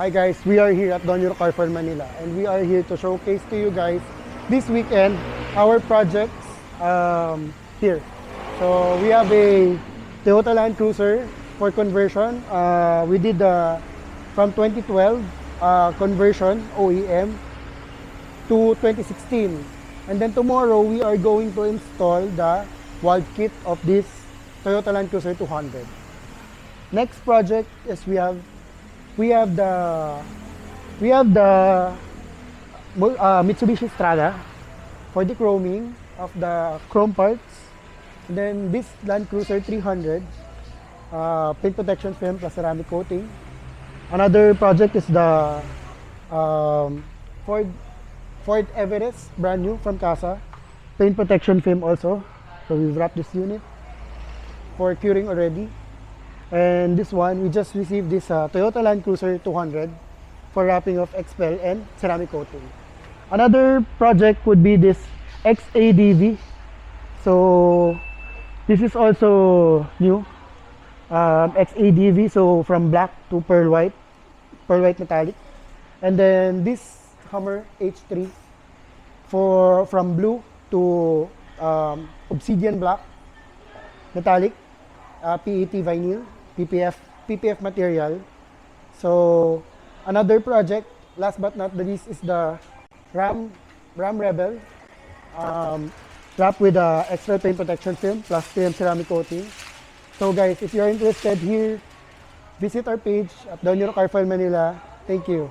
Hi guys, we are here at DonEuro Manila and we are here to showcase to you guys this weekend our projects here. So we have a Toyota Land Cruiser for conversion. We did from 2012 conversion OEM to 2016. And then tomorrow we are going to install the WALD kit of this Toyota Land Cruiser 200. Next project is we have the Mitsubishi Strada for the chroming of the chrome parts. And then this Land Cruiser 300 paint protection film plus ceramic coating. Another project is the Ford Everest brand new from Casa, paint protection film also. So we've wrapped this unit for curing already. And this one, we just received this Toyota Land Cruiser 200 for wrapping of Expel and ceramic coating. Another project would be this XADV. So this is also new, XADV. So from black to pearl white metallic. And then this Hummer H3 from blue to obsidian black metallic, PET vinyl. PPF material. So another project, last but not the least, is the Ram Rebel, wrapped with extra paint protection film plus PM ceramic coating. So guys, if you're interested here, visit our page at DonEuro Manila. Thank you.